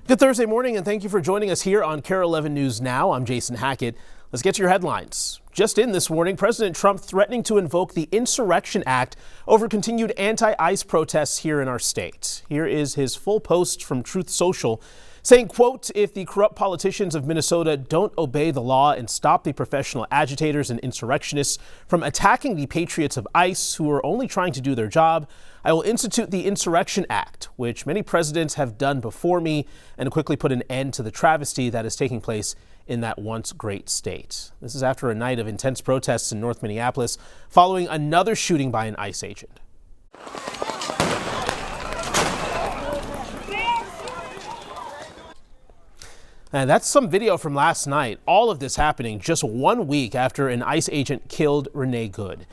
Good Thursday morning, and thank you for joining us here on KARE 11 News Now. I'm Jason Hackett. Let's get to your headlines. Just in this morning, President Trump threatening to invoke the Insurrection Act over continued anti-ICE protests here in our state. Here is his full post from Truth Social saying, quote, "If the corrupt politicians of Minnesota don't obey the law and stop the professional agitators and insurrectionists from attacking the patriots of ICE who are only trying to do their job, I will institute the Insurrection Act, which many presidents have done before me, and quickly put an end to the travesty that is taking place in that once great state." This is after a night of intense protests in North Minneapolis following another shooting by an ICE agent. And that's some video from last night. All of this happening just 1 week after an ICE agent killed Renee Good.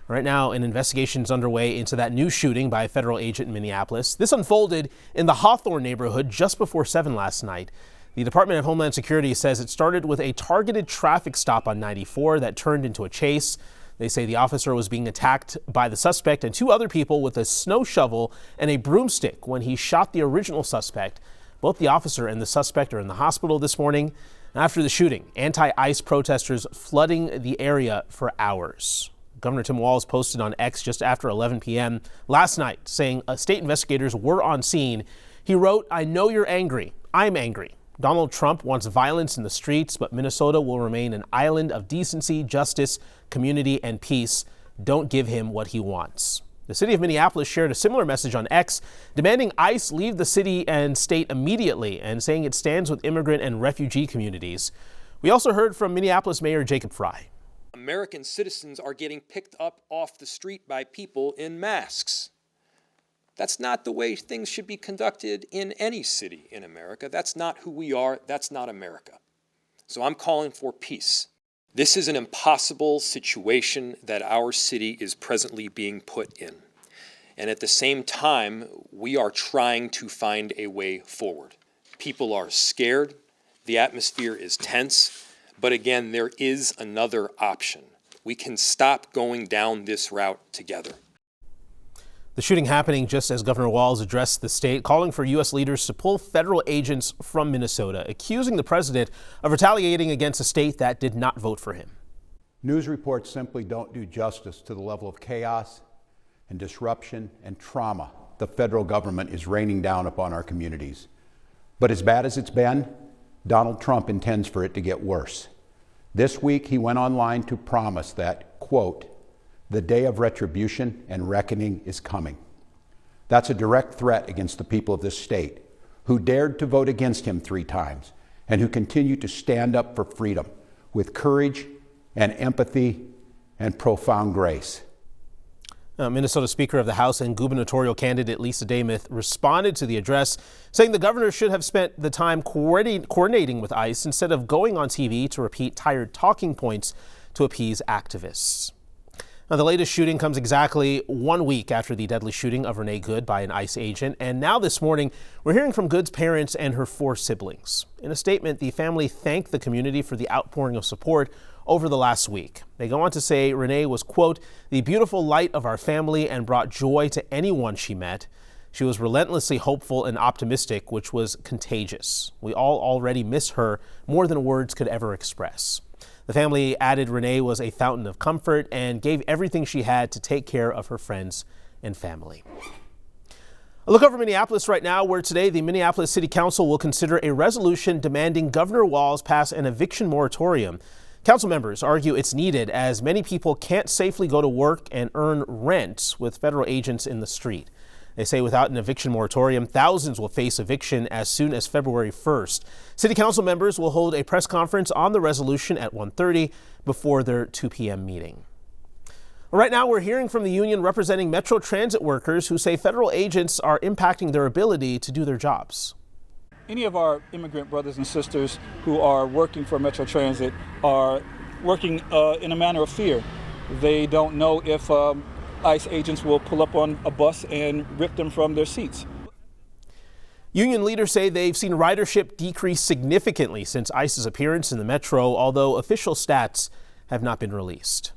Right now, an investigation is underway into that new shooting by a federal agent in Minneapolis. This unfolded in the Hawthorne neighborhood just before 7 last night. The Department of Homeland Security says it started with a targeted traffic stop on 94 that turned into a chase. They say the officer was being attacked by the suspect and two other people with a snow shovel and a broomstick when he shot the original suspect. Both the officer and the suspect are in the hospital this morning. After the shooting, anti-ICE protesters flooding the area for hours. Governor Tim Walz posted on X just after 11 p.m. last night saying state investigators were on scene. He wrote, "I know you're angry. I'm angry. Donald Trump wants violence in the streets, but Minnesota will remain an island of decency, justice, community, and peace. Don't give him what he wants." The city of Minneapolis shared a similar message on X, demanding ICE leave the city and state immediately and saying it stands with immigrant and refugee communities. We also heard from Minneapolis Mayor Jacob Frey. American citizens are getting picked up off the street by people in masks. That's not the way things should be conducted in any city in America. That's not who we are. That's not America. So I'm calling for peace. This is an impossible situation that our city is presently being put in. And at the same time, we are trying to find a way forward. People are scared. The atmosphere is tense. But again, there is another option. We can stop going down this route together. The shooting happening just as Governor Walz addressed the state, calling for U.S. leaders to pull federal agents from Minnesota, accusing the president of retaliating against a state that did not vote for him. News reports simply don't do justice to the level of chaos and disruption and trauma the federal government is raining down upon our communities. But as bad as it's been, Donald Trump intends for it to get worse. This week, he went online to promise that, quote, "The day of retribution and reckoning is coming." That's a direct threat against the people of this state who dared to vote against him 3 times and who continue to stand up for freedom with courage and empathy and profound grace. Minnesota Speaker of the House and gubernatorial candidate Lisa Demuth responded to the address, saying the governor should have spent the time coordinating with ICE instead of going on TV to repeat tired talking points to appease activists. Now, the latest shooting comes exactly 1 week after the deadly shooting of Renee Good by an ICE agent. And now this morning, we're hearing from Good's parents and her 4 siblings. In a statement, the family thanked the community for the outpouring of support over the last week. They go on to say Renee was, quote, "the beautiful light of our family and brought joy to anyone she met. She was relentlessly hopeful and optimistic, which was contagious. We all already miss her more than words could ever express." The family added Renee was a fountain of comfort and gave everything she had to take care of her friends and family. A look over Minneapolis right now, where today the Minneapolis City Council will consider a resolution demanding Governor Walz pass an eviction moratorium. Council members argue it's needed as many people can't safely go to work and earn rent with federal agents in the street. They say without an eviction moratorium, thousands will face eviction as soon as February 1st. City Council members will hold a press conference on the resolution at 1:30 before their 2 p.m. meeting. Right now, we're hearing from the union representing Metro Transit workers who say federal agents are impacting their ability to do their jobs. Any of our immigrant brothers and sisters who are working for Metro Transit are working in a manner of fear. They don't know if ICE agents will pull up on a bus and rip them from their seats. Union leaders say they've seen ridership decrease significantly since ICE's appearance in the metro, although official stats have not been released.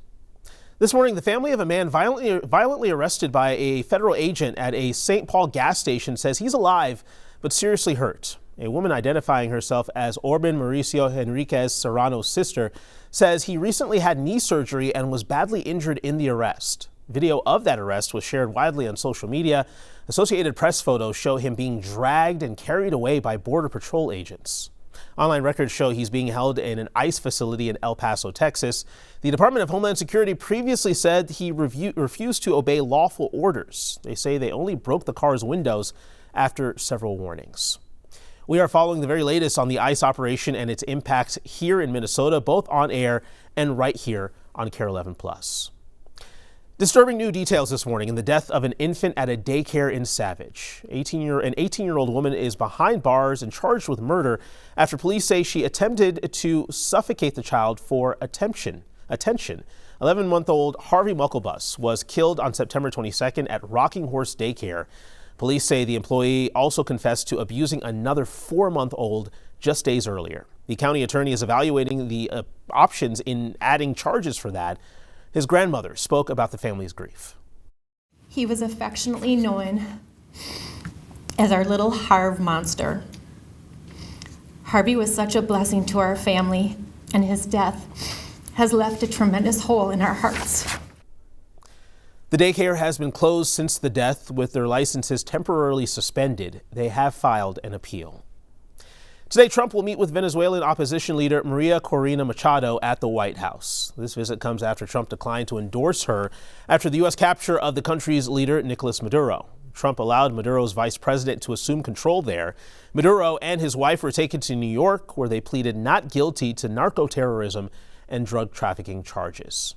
This morning, the family of a man violently arrested by a federal agent at a St. Paul gas station says he's alive but seriously hurt. A woman identifying herself as Orban Mauricio Henriquez Serrano's sister says he recently had knee surgery and was badly injured in the arrest. Video of that arrest was shared widely on social media. Associated Press photos show him being dragged and carried away by Border Patrol agents. Online records show he's being held in an ICE facility in El Paso, Texas. The Department of Homeland Security previously said he refused to obey lawful orders. They say they only broke the car's windows after several warnings. We are following the very latest on the ICE operation and its impact here in Minnesota, both on air and right here on KARE 11+. Disturbing new details this morning in the death of an infant at a daycare in Savage. An 18-year-old woman is behind bars and charged with murder after police say she attempted to suffocate the child for attention. 11-month-old Harvey Mucklebus was killed on September 22nd at Rocking Horse Daycare. Police say the employee also confessed to abusing another 4-month-old just days earlier. The county attorney is evaluating the options in adding charges for that. His grandmother spoke about the family's grief. He was affectionately known as our little Harv monster. Harvey was such a blessing to our family, and his death has left a tremendous hole in our hearts. The daycare has been closed since the death, with their licenses temporarily suspended. They have filed an appeal. Today, Trump will meet with Venezuelan opposition leader Maria Corina Machado at the White House. This visit comes after Trump declined to endorse her after the U.S. capture of the country's leader, Nicolas Maduro. Trump allowed Maduro's vice president to assume control there. Maduro and his wife were taken to New York, where they pleaded not guilty to narco-terrorism and drug trafficking charges.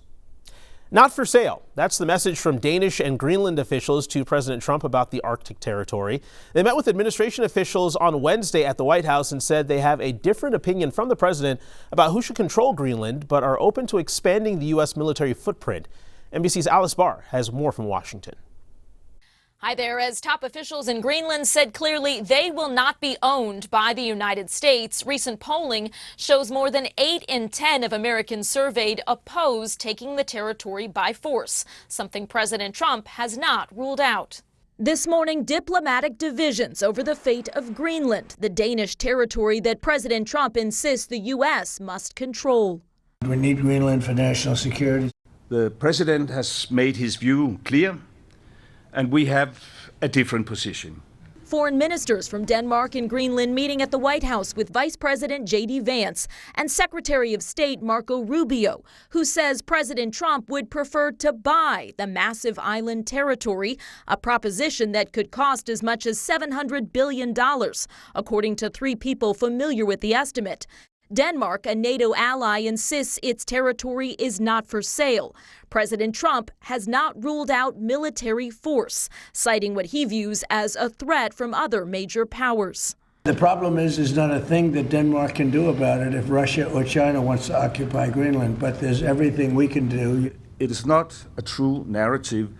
Not for sale. That's the message from Danish and Greenland officials to President Trump about the Arctic territory. They met with administration officials on Wednesday at the White House and said they have a different opinion from the president about who should control Greenland, but are open to expanding the U.S. military footprint. NBC's Alice Barr has more from Washington. Hi there. As top officials in Greenland said clearly they will not be owned by the United States. Recent polling shows more than 8 in 10 of Americans surveyed oppose taking the territory by force, something President Trump has not ruled out. This morning, diplomatic divisions over the fate of Greenland, the Danish territory that President Trump insists the U.S. must control. We need Greenland for national security. The president has made his view clear, and we have a different position. Foreign ministers from Denmark and Greenland meeting at the White House with Vice President J.D. Vance and Secretary of State Marco Rubio, who says President Trump would prefer to buy the massive island territory, a proposition that could cost as much as $700 billion, according to 3 people familiar with the estimate. Denmark, a NATO ally, insists its territory is not for sale. President Trump has not ruled out military force, citing what he views as a threat from other major powers. The problem is there's not a thing that Denmark can do about it if Russia or China wants to occupy Greenland, but there's everything we can do. It is not a true narrative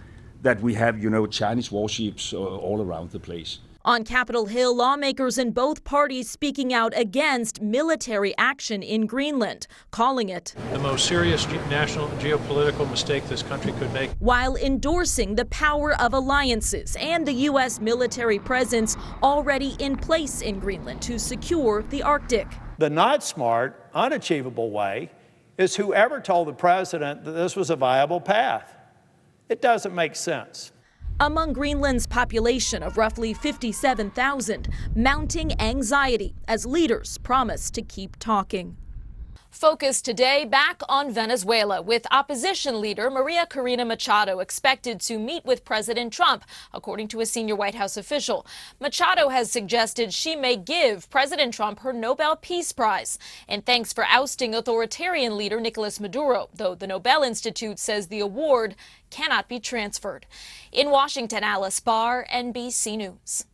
that we have, Chinese warships all around the place. On Capitol Hill, lawmakers in both parties speaking out against military action in Greenland, calling it the most serious national geopolitical mistake this country could make, while endorsing the power of alliances and the U.S. military presence already in place in Greenland to secure the Arctic. The not smart, unachievable way is whoever told the president that this was a viable path. It doesn't make sense. Among Greenland's population of roughly 57,000, mounting anxiety as leaders promise to keep talking. Focus today back on Venezuela, with opposition leader Maria Corina Machado expected to meet with President Trump, according to a senior White House official. Machado has suggested she may give President Trump her Nobel Peace Prize in thanks for ousting authoritarian leader Nicolas Maduro, though the Nobel Institute says the award cannot be transferred. In Washington, Alice Barr, NBC News.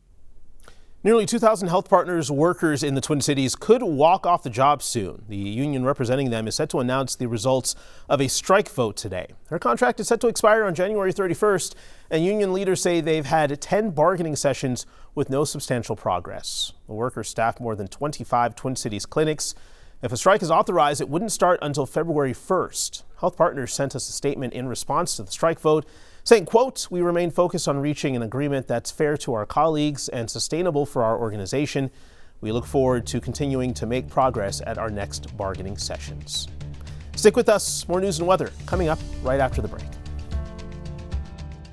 Nearly 2,000 Health Partners workers in the Twin Cities could walk off the job soon. The union representing them is set to announce the results of a strike vote today. Their contract is set to expire on January 31st, and union leaders say they've had 10 bargaining sessions with no substantial progress. The workers staff more than 25 Twin Cities clinics. If a strike is authorized, it wouldn't start until February 1st. Health Partners sent us a statement in response to the strike vote, saying, quote, "We remain focused on reaching an agreement that's fair to our colleagues and sustainable for our organization. We look forward to continuing to make progress at our next bargaining sessions. Stick with us. More news and weather coming up right after the break.